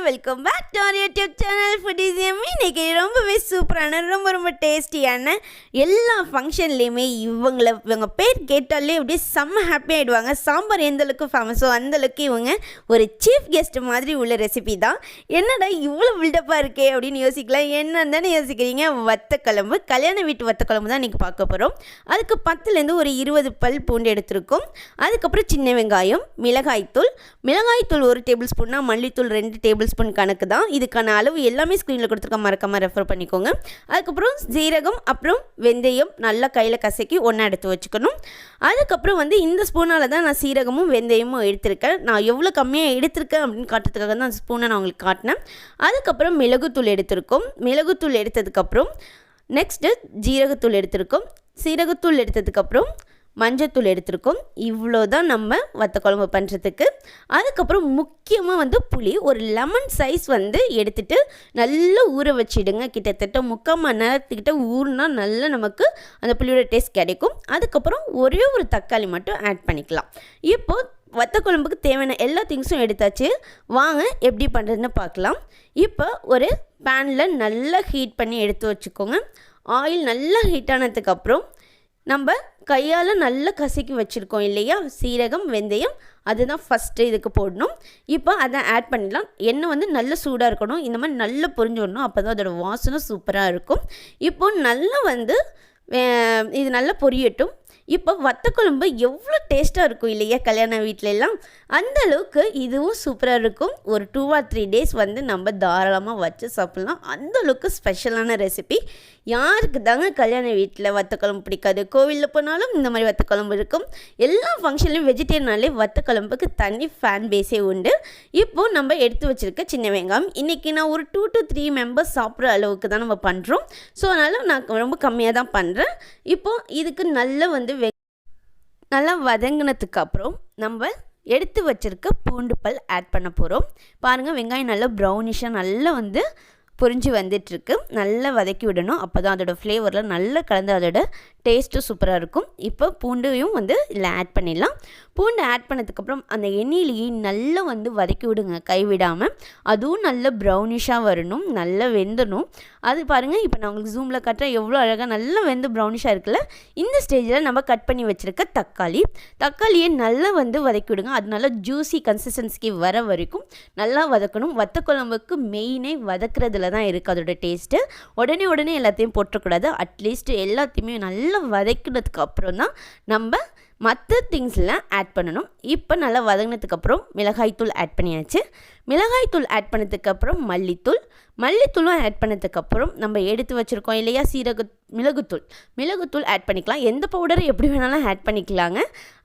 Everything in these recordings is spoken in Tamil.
Welcome back to our YouTube channel Foodies Emmy. இன்றைக்கி ரொம்பவே சூப்பரான ரொம்ப டேஸ்டியான எல்லா ஃபங்க்ஷன்லேயுமே இவங்க பேர் கேட்டாலே அப்படியே செம்ம ஹாப்பி ஆகிடுவாங்க. சாம்பார் எந்தளவுக்கு ஃபேமஸோ அந்தளவுக்கு இவங்க ஒரு சீஃப் கெஸ்ட் மாதிரி உள்ள ரெசிபி தான். என்னடா இவ்வளோ பில்டப்பாக இருக்கே அப்படின்னு யோசிக்கலாம். என்னன்னு தானே யோசிக்கிறீங்க? வத்தக்குழம்பு, கல்யாண வீட்டு வத்தக்குழம்பு தான் இன்றைக்கி பார்க்க போகிறோம். அதுக்கு 10லேருந்து ஒரு 20 பல் பூண்டு எடுத்திருக்கோம். அதுக்கப்புறம் சின்ன வெங்காயம், மிளகாய்த்தூள் 1 டேபிள் ஸ்பூன்னா மல்லித்தூள் 2 டேபிள் ஸ்பூன் கணக்கு தான். இதுக்கான அளவு எல்லாமே ஸ்க்ரீனில் கொடுத்துருக்க, மறக்காமல் ரெஃபர் பண்ணிக்கோங்க. அதுக்கப்புறம் சீரகம் அப்புறம் வெந்தயம் நல்லா கையில் கசக்கி ஒன்றா எடுத்து வச்சுக்கணும். அதுக்கப்புறம் இந்த ஸ்பூனால் தான் நான் சீரகமும் வெந்தயமும் எடுத்திருக்கேன். நான் எவ்வளோ கம்மியாக எடுத்திருக்கேன் அப்படின்னு காட்டுறதுக்காக தான் அந்த ஸ்பூனை நான் உங்களுக்கு காட்டினேன். அதுக்கப்புறம் மிளகுத்தூள் எடுத்திருக்கோம். மிளகுத்தூள் எடுத்ததுக்கப்புறம் நெக்ஸ்ட்டு ஜீரகத்தூள் எடுத்திருக்கோம். சீரகத்தூள் எடுத்ததுக்கப்புறம் மஞ்சத்தூள் எடுத்திருக்கோம். இவ்வளோ தான் நம்ம வத்தக்குழம்பு பண்ணுறதுக்கு. அதுக்கப்புறம் முக்கியமாக புளி ஒரு லெமன் சைஸ் எடுத்துகிட்டு நல்லா ஊற வச்சிடுங்க. கிட்டத்தட்ட 3/4 மணி நேரத்துக்கிட்ட ஊறினா நல்லா நமக்கு அந்த புளியோட டேஸ்ட் கிடைக்கும். அதுக்கப்புறம் ஒரே ஒரு தக்காளி மட்டும் ஆட் பண்ணிக்கலாம். இப்போது வத்தக்குழம்புக்கு தேவையான எல்லா திங்ஸும் எடுத்தாச்சு. வாங்க எப்படி பண்ணுறதுன்னு பார்க்கலாம். இப்போ ஒரு பேனில் நல்லா ஹீட் பண்ணி எடுத்து வச்சுக்கோங்க. ஆயில் நல்லா ஹீட் ஆனதுக்கப்புறம் நம்ம கையால் நல்லா கசக்கி வச்சுருக்கோம் இல்லையா, சீரகம் வெந்தயம், அதுதான் ஃபஸ்ட்டு இதுக்கு போடணும். இப்போ அதை ஆட் பண்ணிடலாம். எண்ணெய் நல்ல சூடாக இருக்கணும். இந்த மாதிரி நல்லா பொரிஞ்சு வரணும். அப்போ தான் அதோடய வாசனை சூப்பராக இருக்கும். இப்போது நல்லா இது நல்லா பொரியட்டும். இப்போ வத்தக்குழம்பு எவ்வளோ டேஸ்ட்டாக இருக்கும் இல்லையா கல்யாண வீட்டிலலாம், அந்த அளவுக்கு இதுவும் சூப்பராக இருக்கும். ஒரு 2 or 3 days நம்ம தாராளமாக வச்சு சாப்பிட்லாம். அந்தளவுக்கு ஸ்பெஷலான ரெசிபி. யாருக்கு தாங்க கல்யாண வீட்டில் வத்தக்குழம்பு பிடிக்காது? கோவிலில் போனாலும் இந்த மாதிரி வத்தக்குழம்பு இருக்கும். எல்லா ஃபங்க்ஷன்லையும் வெஜிடேரியனாலே வத்தக்குழம்புக்கு தனி ஃபேன் பேஸே உண்டு. இப்போது நம்ம எடுத்து வச்சுருக்க சின்ன வெங்காயம், இன்றைக்கி நான் ஒரு 2 to 3 members சாப்பிட்ற அளவுக்கு தான் நம்ம பண்ணுறோம். ஸோ அதனால் நான் ரொம்ப கம்மியாக தான் பண்ணுறேன். இப்போது இதுக்கு நல்லா வதங்கினதுக்கு அப்புறம் நம்ம எடுத்து வச்சுருக்க பூண்டு பல் ஆட் பண்ண போகிறோம். பாருங்கள், வெங்காயம் நல்லா ப்ரௌனிஷாக நல்லா பொரிஞ்சு வந்துட்டுருக்கு. நல்லா வதக்கி விடணும். அப்போ தான் அதோடய ஃப்ளேவரில் நல்லா கலந்து அதோட டேஸ்ட்டும் சூப்பராக இருக்கும். இப்போ பூண்டையும் இதில் ஆட் பண்ணிடலாம். பூண்டு ஆட் பண்ணதுக்கப்புறம் அந்த எண்ணெயிலேயே நல்லா வதக்கி விடுங்க, கைவிடாமல். அதுவும் நல்ல ப்ரௌனிஷாக வரணும், நல்லா வெந்தணும். அது பாருங்கள், இப்போ நான் உங்களுக்கு ஜூமில் காட்டுறேன் எவ்வளோ அழகாக நல்லா வெந்து ப்ரௌனிஷாக இருக்குல்ல. இந்த ஸ்டேஜில் நம்ம கட் பண்ணி வச்சுருக்க தக்காளியை நல்லா வதக்கி விடுங்க. அது நல்லா ஜூஸி கன்சிஸ்டன்சிக்கு வர வரைக்கும் நல்லா வதக்கணும். வத்தக்குழம்புக்கு மெயினே வதக்குறதுல தான் இருக்குது அதோட டேஸ்ட்டு. உடனே எல்லாத்தையும் போட்டக்கூடாது. அட்லீஸ்ட் எல்லாத்தையுமே நல்லா வதக்கினதுக்கு அப்புறம் தான் நம்ம மற்ற திங்ஸ்லாம் ஆட் பண்ணணும். இப்போ நல்லா வதங்கினதுக்கப்புறம் மிளகாய்த்தூள் ஆட் பண்ணியாச்சு. மிளகாய்த்தூள் ஆட் பண்ணதுக்கப்புறம் மல்லித்தூளும் ஆட் பண்ணதுக்கப்புறம் நம்ம எடுத்து வச்சுருக்கோம் இல்லையா மிளகுத்தூள் ஆட் பண்ணிக்கலாம். எந்த பவுடரை எப்படி வேணாலும் ஆட் பண்ணிக்கலாங்க.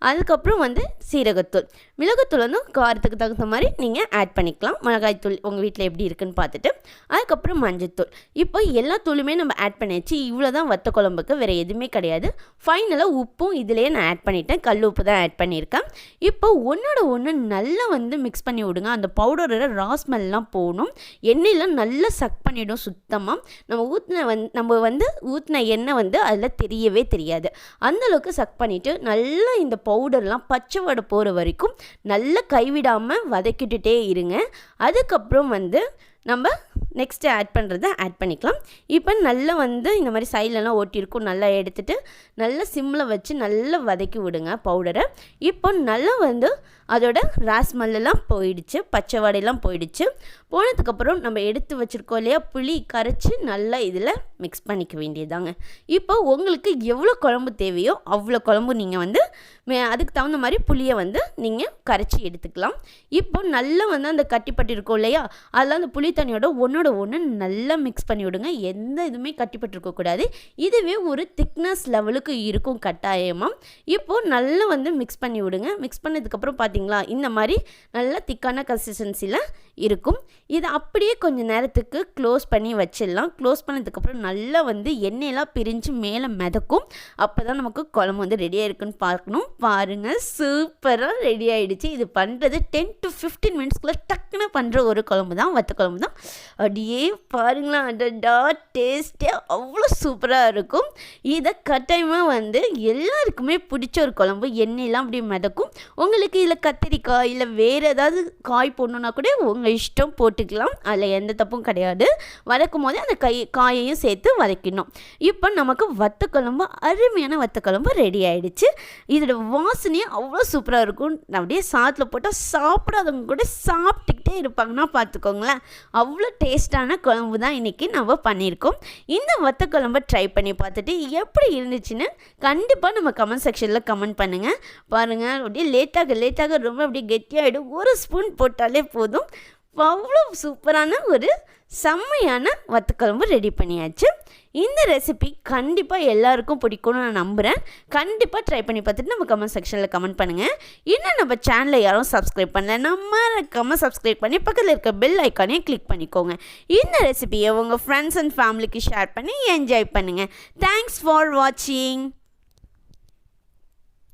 அதுக்கப்புறம் சீரகத்தூள், மிளகுத்தூள் காரத்துக்கு தகுந்த மாதிரி நீங்கள் ஆட் பண்ணிக்கலாம். மிளகாய்த்தூள் உங்கள் வீட்டில் எப்படி இருக்குன்னு பார்த்துட்டு அதுக்கப்புறம் மஞ்சத்தூள். இப்போ எல்லா தூளுமே நம்ம ஆட் பண்ணியாச்சு. இவ்வளோ தான் வத்தக்குழம்புக்கு, வேறு எதுவுமே கிடையாது. ஃபைனலாக உப்பும் இதிலேயே நான் ஆட் பண்ணிட்டேன். கல் உப்பு தான் ஆட் பண்ணியிருக்கேன். இப்போ ஒன்றோட ஒன்று நல்லா மிக்ஸ் பண்ணி விடுங்க. அந்த பவுடரோட ராஸ்மெல்லாம் போகணும். எண்ணெயெலாம் நல்லா சக் பண்ணிவிடும் சுத்தமாக. நம்ம ஊற்றின எண்ணெய் அதில் தெரியவே தெரியாது. அந்தளவுக்கு சக் பண்ணிவிட்டு நல்லா இந்த பவுடர்லாம் பச்சை வடை போகிற வரைக்கும் நல்லா கைவிடாமல் வதக்கிட்டுட்டே இருங்க. அதுக்கப்புறம் நம்ம நெக்ஸ்ட்டு ஆட் பண்ணுறதை ஆட் பண்ணிக்கலாம். இப்போ நல்லா இந்த மாதிரி சைட்லலாம் ஓட்டியிருக்கும். நல்லா எடுத்துகிட்டு நல்லா சிம்மில் வச்சு நல்லா வதக்கி விடுங்க பவுடரை. இப்போ நல்லா அதோட ராஸ்மெல்லாம் போயிடுச்சு, பச்சை வடையெல்லாம் போயிடுச்சு. போனதுக்கப்புறம் நம்ம எடுத்து வச்சுருக்கோம் இல்லையா புளி கரைச்சி நல்லா இதில் மிக்ஸ் பண்ணிக்க வேண்டியதாங்க. இப்போ உங்களுக்கு எவ்வளோ குழம்பு தேவையோ அவ்வளோ குழம்பு நீங்கள் அதுக்கு தகுந்த மாதிரி புளியை நீங்கள் கரைச்சி எடுத்துக்கலாம். இப்போ நல்லா அந்த கட்டிப்பட்டு இருக்கும் இல்லையா, அதெல்லாம் அந்த புளி தண்ணியோட ஒன்றோட ஒன்று நல்லா மிக்ஸ் பண்ணி விடுங்க. எந்த இதுவுமே கட்டிப்பட்டு இருக்கக்கூடாது. இதுவே ஒரு திக்னஸ் லெவலுக்கு இருக்கும் கட்டாயமாக. இப்போது நல்லா மிக்ஸ் பண்ணி விடுங்க. மிக்ஸ் பண்ணதுக்கப்புறம் பார்த்தீங்களா இந்த மாதிரி நல்லா திக்கான கன்சிஸ்டன்சியில் இருக்கும். இதை அப்படியே கொஞ்சம் நேரத்துக்கு க்ளோஸ் பண்ணி வச்சிடலாம். க்ளோஸ் பண்ணதுக்கப்புறம் நல்லா எண்ணெயெல்லாம் பிரிஞ்சு மேலே மிதக்கும். அப்போ தான் நமக்கு குழம்பு ரெடியாக இருக்குன்னு பார்க்கணும். பாருங்கள், சூப்பராக ரெடி ஆகிடுச்சு. இது பண்ணுறது 10 to 15 minutesக்குள்ளே டக்குன்னு பண்ணுற ஒரு குழம்பு தான் வத்தக்குழம்பு தான். அப்படியே பாருங்களா, அடடா டேஸ்ட்டே அவ்வளோ சூப்பராக இருக்கும். இதை கட்டாயமாக எல்லாருக்குமே பிடிச்ச ஒரு குழம்பு. எண்ணெயெல்லாம் அப்படியே மிதக்கும். உங்களுக்கு இதில் கத்திரிக்காய் இல்லை வேறு ஏதாவது காய் போடணுன்னா கூட உங்கள் இஷ்டம் போட்டு போட்டுக்கலாம், அதில் எந்த தப்பும் கிடையாது. வதக்கும் போதே அந்த காயையும் சேர்த்து வதக்கிடணும். இப்போ நமக்கு வத்தக்குழம்பு, அருமையான வத்தக்குழம்பு ரெடி ஆகிடுச்சு. இதோட வாசனையே அவ்வளோ சூப்பராக இருக்கும். அப்படியே சாதத்தில் போட்டால் சாப்பிடாதவங்க கூட சாப்பிட்டுக்கிட்டே இருப்பாங்கன்னா பார்த்துக்கோங்களேன். அவ்வளோ டேஸ்டான குழம்பு தான் இன்றைக்கி நம்ம பண்ணியிருக்கோம். இந்த வத்தக்குழம்பை ட்ரை பண்ணி பார்த்துட்டு எப்படி இருந்துச்சுன்னு கண்டிப்பாக நம்ம கமெண்ட் செக்ஷனில் கமெண்ட் பண்ணுங்கள். பாருங்கள், அப்படியே லேட்டாக ரொம்ப அப்படியே கெட்டியாகிடும். ஒரு ஸ்பூன் போட்டாலே போதும். அவ்வளோ சூப்பரான ஒரு செம்மையான வத்தக்குழம்பு ரெடி பண்ணியாச்சு. இந்த ரெசிபி கண்டிப்பாக எல்லாருக்கும் பிடிக்கும்னு நான் நம்புகிறேன். கண்டிப்பாக ட்ரை பண்ணி பார்த்துட்டு நம்ம கமெண்ட் செக்ஷனில் கமெண்ட் பண்ணுங்கள். இன்னும் நம்ம சேனலை யாரும் சப்ஸ்கிரைப் பண்ணல, நம்ம சப்ஸ்கிரைப் பண்ணி பக்கத்தில் இருக்க பெல் ஐக்கானையும் கிளிக் பண்ணிக்கோங்க. இந்த ரெசிபியை உங்கள் ஃப்ரெண்ட்ஸ் அண்ட் ஃபேமிலிக்கு ஷேர் பண்ணி என்ஜாய் பண்ணுங்கள். தேங்க்ஸ் ஃபார் வாட்சிங்.